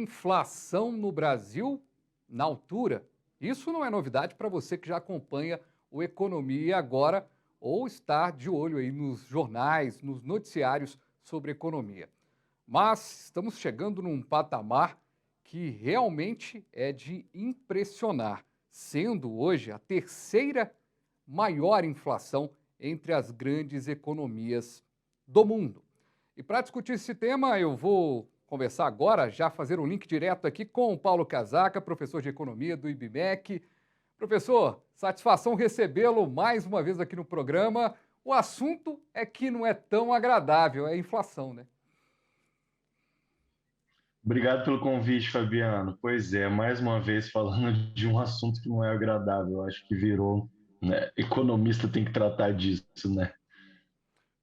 Inflação no Brasil na altura. Isso não é novidade para você que já acompanha o Economia Agora ou está de olho aí nos jornais, nos noticiários sobre economia. Mas estamos chegando num patamar que realmente é de impressionar, sendo hoje a terceira maior inflação entre as grandes economias do mundo. E para discutir esse tema, eu vou conversar agora, já fazer um link direto aqui com o Paulo Casaca, professor de economia do IBMEC. Professor, satisfação recebê-lo mais uma vez aqui no programa. O assunto é que não é tão agradável, é a inflação, né? Obrigado pelo convite, Fabiano. Pois é, mais uma vez falando de um assunto que não é agradável. Eu acho que virou, né? Economista tem que tratar disso, né?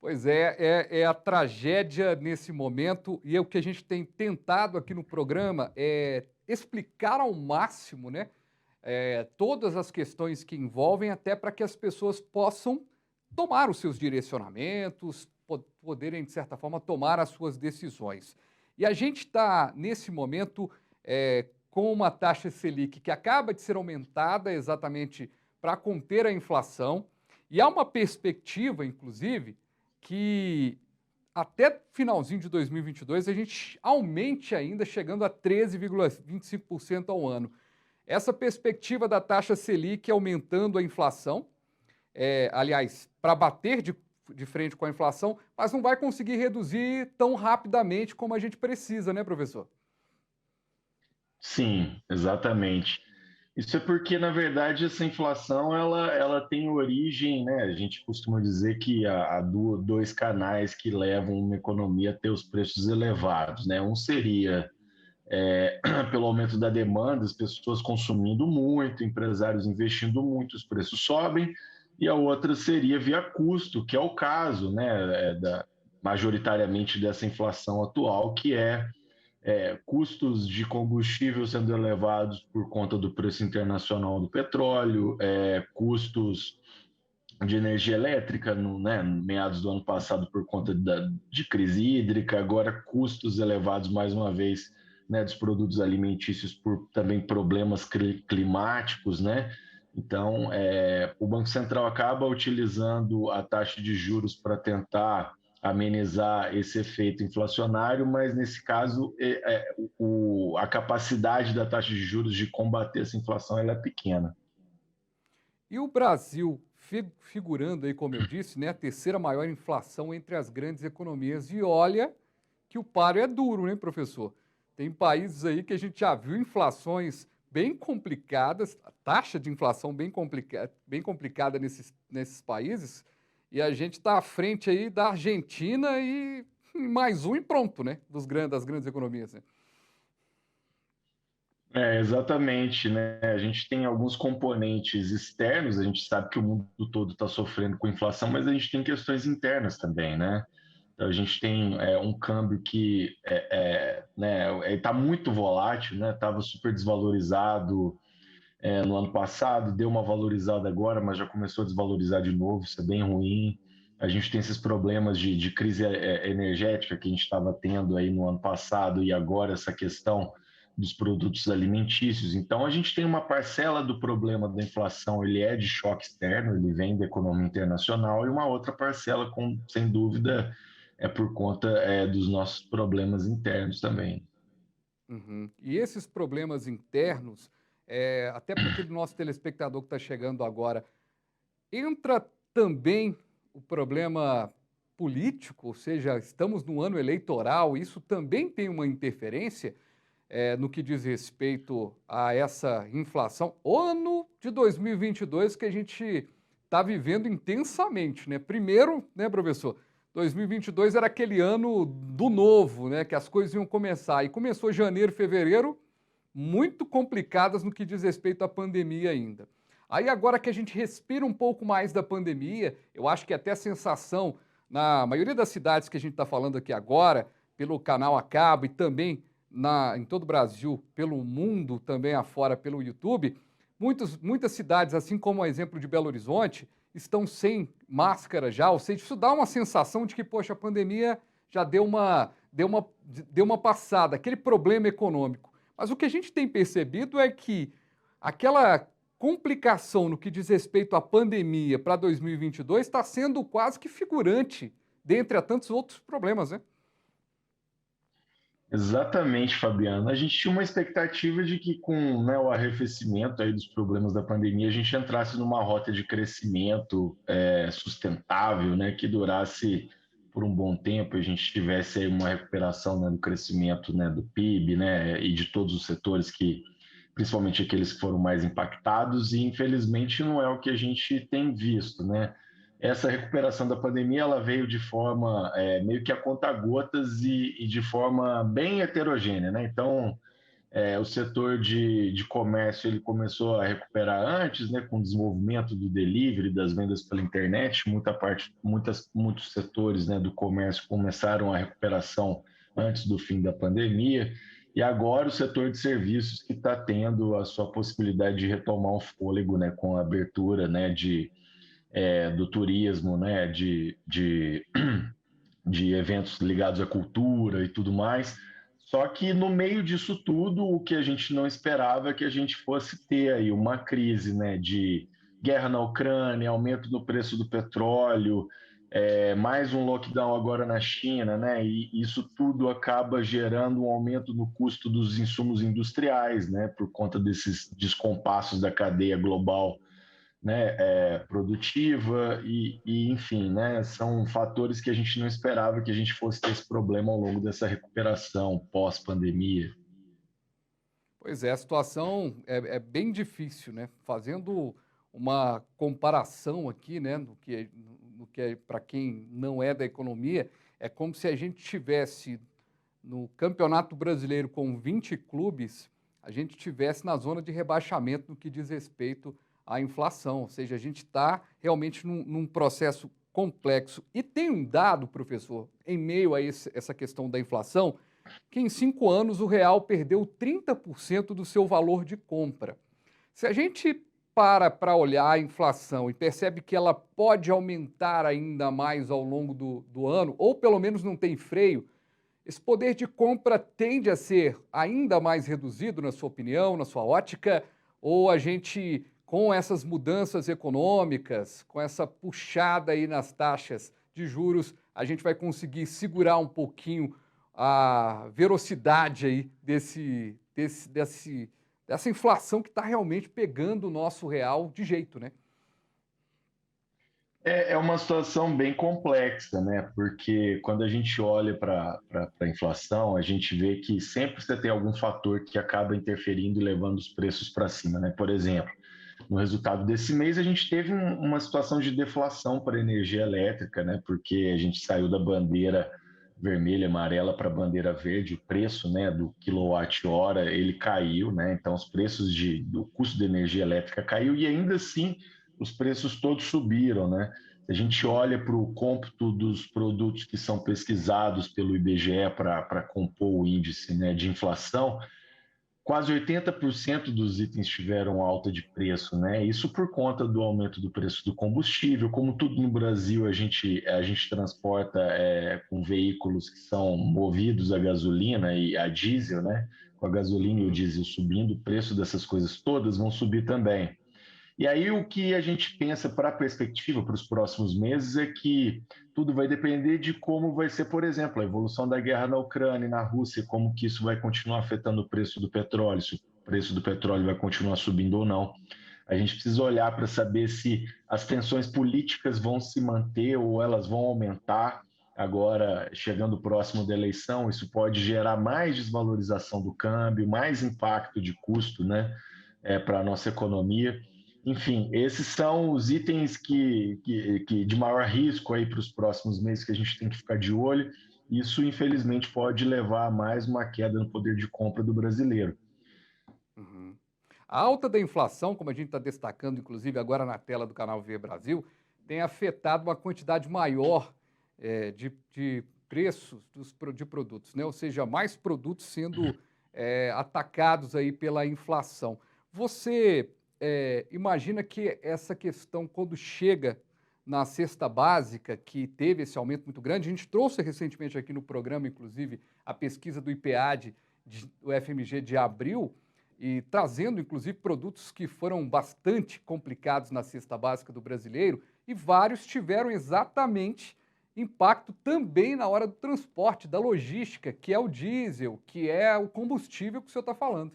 Pois é a tragédia nesse momento, e é o que a gente tem tentado aqui no programa é explicar ao máximo, né, todas as questões que envolvem, até para que as pessoas possam tomar os seus direcionamentos, poderem, de certa forma, tomar as suas decisões. E a gente está, nesse momento, com uma taxa Selic que acaba de ser aumentada exatamente para conter a inflação, e há uma perspectiva, inclusive, que até finalzinho de 2022 a gente aumente ainda, chegando a 13,25% ao ano. Essa perspectiva da taxa Selic aumentando a inflação, aliás, para bater de frente com a inflação, mas não vai conseguir reduzir tão rapidamente como a gente precisa, né, professor? Sim, exatamente. Isso é porque, na verdade, essa inflação ela tem origem, né? A gente costuma dizer que há dois canais que levam uma economia a ter os preços elevados, né? Um seria pelo aumento da demanda, as pessoas consumindo muito, empresários investindo muito, os preços sobem, e a outra seria via custo, que é o caso, né, majoritariamente dessa inflação atual, que custos de combustível sendo elevados por conta do preço internacional do petróleo, custos de energia elétrica, no, né, meados do ano passado por conta de crise hídrica, agora custos elevados mais uma vez, né, dos produtos alimentícios por também problemas climáticos, né? Então, o Banco Central acaba utilizando a taxa de juros para tentar amenizar esse efeito inflacionário, mas nesse caso a capacidade da taxa de juros de combater essa inflação ela é pequena. E o Brasil, figurando aí, como eu disse, né, a terceira maior inflação entre as grandes economias. E olha que o páreo é duro, né, professor? Tem países aí que a gente já viu inflações bem complicadas, a taxa de inflação bem complicada nesses países, e a gente está à frente aí da Argentina e mais um e pronto, né, das grandes economias, né? Exatamente, né? A gente tem alguns componentes externos, a gente sabe que o mundo todo está sofrendo com inflação, mas a gente tem questões internas também, né? Então, a gente tem um câmbio que né, está muito volátil, né? Estava super desvalorizado no ano passado, deu uma valorizada agora, mas já começou a desvalorizar de novo, isso é bem ruim. A gente tem esses problemas de crise energética que a gente estava tendo aí no ano passado e agora essa questão dos produtos alimentícios. Então, a gente tem uma parcela do problema da inflação, ele é de choque externo, ele vem da economia internacional, e uma outra parcela, sem dúvida, é por conta dos nossos problemas internos também. Uhum. E esses problemas internos, até para aquele nosso telespectador que está chegando agora, entra também o problema político, ou seja, estamos no ano eleitoral, isso também tem uma interferência no que diz respeito a essa inflação. O ano de 2022 que a gente está vivendo intensamente, né? Primeiro, né, professor? 2022 era aquele ano do novo, né? Que as coisas iam começar. E começou janeiro, fevereiro, muito complicadas no que diz respeito à pandemia ainda. Aí agora que a gente respira um pouco mais da pandemia, eu acho que até a sensação, na maioria das cidades que a gente está falando aqui agora, pelo canal a cabo e também em todo o Brasil, pelo mundo também afora, pelo YouTube, muitas cidades, assim como o exemplo de Belo Horizonte, estão sem máscara já, ou seja, isso dá uma sensação de que, poxa, a pandemia já deu uma passada, aquele problema econômico. Mas o que a gente tem percebido é que aquela complicação no que diz respeito à pandemia para 2022 está sendo quase que figurante, dentre a tantos outros problemas, né? Exatamente, Fabiano. A gente tinha uma expectativa de que com, né, o arrefecimento aí dos problemas da pandemia, a gente entrasse numa rota de crescimento sustentável, né, que durasse por um bom tempo, a gente tivesse aí uma recuperação, né, do crescimento, né, do PIB, né, e de todos os setores que, principalmente aqueles que foram mais impactados, e infelizmente não é o que a gente tem visto, né? Essa recuperação da pandemia ela veio de forma meio que a conta-gotas e de forma bem heterogênea, né? Então, o setor de comércio ele começou a recuperar antes, né, com o desenvolvimento do delivery, das vendas pela internet, muitos setores, né, do comércio começaram a recuperação antes do fim da pandemia, e agora o setor de serviços que está tendo a sua possibilidade de retomar o fôlego, né, com a abertura, né, do turismo, né, de eventos ligados à cultura e tudo mais. Só que no meio disso tudo, o que a gente não esperava é que a gente fosse ter aí uma crise, né, de guerra na Ucrânia, aumento do preço do petróleo, mais um lockdown agora na China, né, e isso tudo acaba gerando um aumento no custo dos insumos industriais, né, por conta desses descompassos da cadeia global, né, produtiva enfim, né, são fatores que a gente não esperava que a gente fosse ter esse problema ao longo dessa recuperação pós-pandemia. Pois é, a situação é bem difícil, né? Fazendo uma comparação aqui, né, no que é para quem não é da economia, é como se a gente tivesse no Campeonato Brasileiro com 20 clubes, a gente tivesse na zona de rebaixamento no que diz respeito à inflação. Ou seja, a gente está realmente num processo complexo. E tem um dado, professor, em meio a essa questão da inflação, que em 5 anos o real perdeu 30% do seu valor de compra. Se a gente para olhar a inflação e percebe que ela pode aumentar ainda mais ao longo do ano, ou pelo menos não tem freio, esse poder de compra tende a ser ainda mais reduzido, na sua opinião, na sua ótica, ou a gente, com essas mudanças econômicas, com essa puxada aí nas taxas de juros, a gente vai conseguir segurar um pouquinho a velocidade aí dessa inflação que está realmente pegando o nosso real de jeito, né? É uma situação bem complexa, né? Porque quando a gente olha para a inflação, a gente vê que sempre você tem algum fator que acaba interferindo e levando os preços para cima, né? Por exemplo, no resultado desse mês, a gente teve uma situação de deflação para a energia elétrica, né? Porque a gente saiu da bandeira vermelha, amarela para a bandeira verde, o preço, né, do quilowatt-hora ele caiu, né? Então os preços do custo de energia elétrica caiu e ainda assim os preços todos subiram, né? Se a gente olha para o cômputo dos produtos que são pesquisados pelo IBGE para compor o índice, né, de inflação, quase 80% dos itens tiveram alta de preço, né? Isso por conta do aumento do preço do combustível. Como tudo no Brasil, a gente transporta com veículos que são movidos a gasolina e a diesel, né? Com a gasolina e o diesel subindo, o preço dessas coisas todas vão subir também. E aí o que a gente pensa para a perspectiva, para os próximos meses, é que tudo vai depender de como vai ser, por exemplo, a evolução da guerra na Ucrânia e na Rússia, como que isso vai continuar afetando o preço do petróleo, se o preço do petróleo vai continuar subindo ou não. A gente precisa olhar para saber se as tensões políticas vão se manter ou elas vão aumentar. Agora, chegando próximo da eleição, isso pode gerar mais desvalorização do câmbio, mais impacto de custo, né, para a nossa economia. Enfim, esses são os itens que de maior risco aí para os próximos meses que a gente tem que ficar de olho. Isso, infelizmente, pode levar a mais uma queda no poder de compra do brasileiro. Uhum. A alta da inflação, como a gente está destacando, inclusive agora na tela do canal V Brasil, tem afetado uma quantidade maior de preços de produtos, né? Ou seja, mais produtos sendo atacados aí pela inflação. Você imagina que essa questão, quando chega na cesta básica, que teve esse aumento muito grande, a gente trouxe recentemente aqui no programa, inclusive, a pesquisa do IPEAD do FMG de abril, e trazendo, inclusive, produtos que foram bastante complicados na cesta básica do brasileiro, e vários tiveram exatamente impacto também na hora do transporte, da logística, que é o diesel, que é o combustível que o senhor está falando.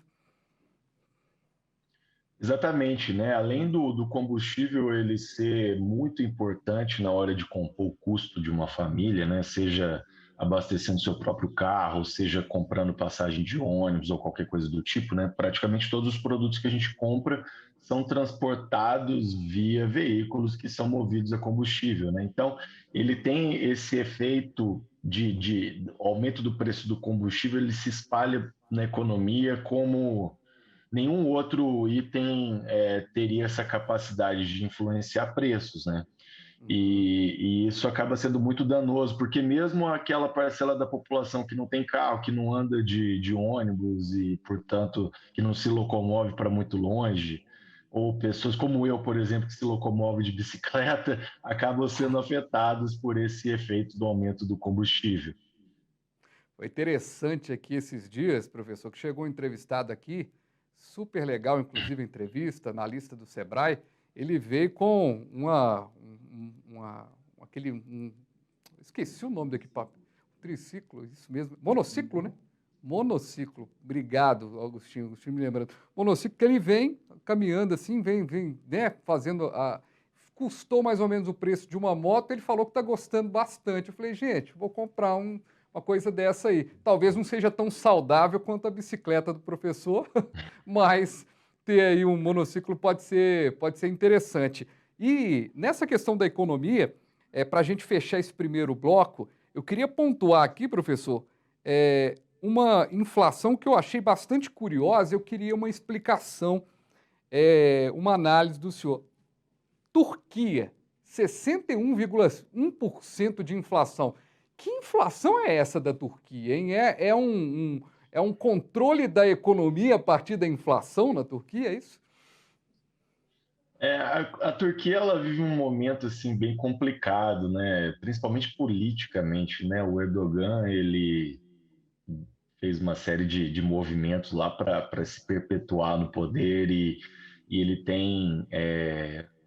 Exatamente, né? Além do combustível ele ser muito importante na hora de compor o custo de uma família, né? Seja abastecendo seu próprio carro, seja comprando passagem de ônibus ou qualquer coisa do tipo, né? Praticamente todos os produtos que a gente compra são transportados via veículos que são movidos a combustível, né? Então, ele tem esse efeito de aumento do preço do combustível, ele se espalha na economia como nenhum outro item teria essa capacidade de influenciar preços, né? Uhum. E isso acaba sendo muito danoso, porque mesmo aquela parcela da população que não tem carro, que não anda de ônibus e, portanto, que não se locomove para muito longe, ou pessoas como eu, por exemplo, que se locomove de bicicleta, acabam sendo afetados por esse efeito do aumento do combustível. Foi interessante aqui esses dias, professor, que chegou um entrevistado aqui, super legal, inclusive a entrevista, na lista do Sebrae. Ele veio com esqueci o nome do equipamento, triciclo, isso mesmo, monociclo, né? Monociclo, obrigado, Augustinho, Agostinho me lembrando. Monociclo que ele vem caminhando assim, vem, né, fazendo custou mais ou menos o preço de uma moto, ele falou que está gostando bastante. Eu falei, gente, vou comprar uma coisa dessa aí. Talvez não seja tão saudável quanto a bicicleta do professor, mas ter aí um monociclo pode ser interessante. E nessa questão da economia, para a gente fechar esse primeiro bloco, eu queria pontuar aqui, professor, uma inflação que eu achei bastante curiosa, eu queria uma explicação, uma análise do senhor. Turquia, 61,1% de inflação. Que inflação é essa da Turquia, hein? É um controle da economia a partir da inflação na Turquia, é isso? A Turquia ela vive um momento assim bem complicado, né? Principalmente politicamente, né? O Erdogan ele fez uma série de movimentos lá para se perpetuar no poder e ele tem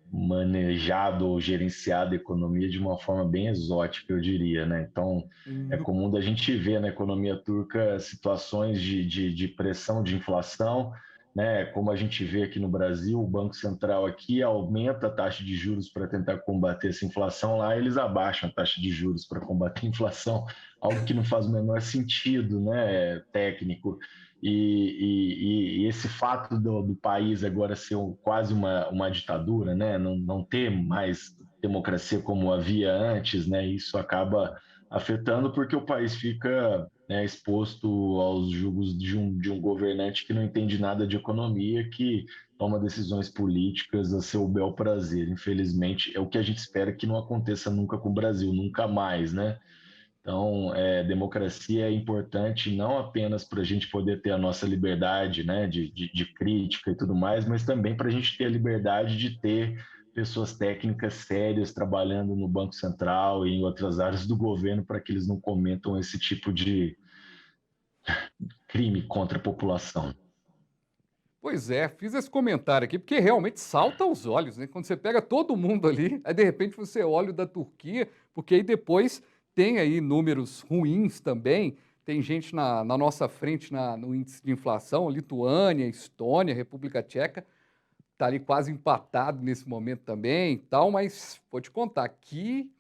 manejado ou gerenciado a economia de uma forma bem exótica, eu diria, né? Então, é No- comum da gente ver na economia turca situações de pressão de inflação, né? Como a gente vê aqui no Brasil, o Banco Central aqui aumenta a taxa de juros para tentar combater essa inflação, lá eles abaixam a taxa de juros para combater a inflação, algo que não faz o menor sentido, né, técnico. E esse fato do país agora ser quase uma ditadura, né, não ter mais democracia como havia antes, né, isso acaba afetando porque o país fica, né, exposto aos julgos de um governante que não entende nada de economia, que toma decisões políticas a seu bel prazer. Infelizmente, é o que a gente espera que não aconteça nunca com o Brasil, nunca mais, né? Então, democracia é importante não apenas para a gente poder ter a nossa liberdade, né, de crítica e tudo mais, mas também para a gente ter a liberdade de ter pessoas técnicas sérias trabalhando no Banco Central e em outras áreas do governo para que eles não cometam esse tipo de crime contra a população. Pois é, fiz esse comentário aqui porque realmente salta aos olhos, né? Quando você pega todo mundo ali, aí de repente você olha o da Turquia, porque aí depois tem aí números ruins também, tem gente na nossa frente no índice de inflação, Lituânia, Estônia, República Tcheca, tá ali quase empatado nesse momento também e tal, mas vou te contar, que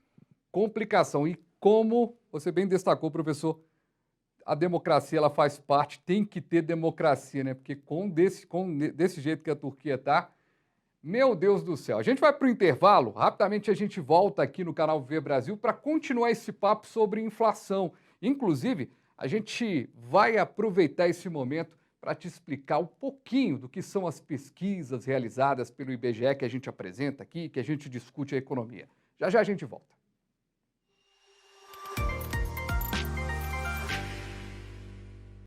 complicação. E como você bem destacou, professor, a democracia ela faz parte, tem que ter democracia, né? Porque desse jeito que a Turquia está, meu Deus do céu. A gente vai para o intervalo, rapidamente a gente volta aqui no canal Viver Brasil para continuar esse papo sobre inflação. Inclusive, a gente vai aproveitar esse momento para te explicar um pouquinho do que são as pesquisas realizadas pelo IBGE que a gente apresenta aqui, que a gente discute a economia. Já já a gente volta.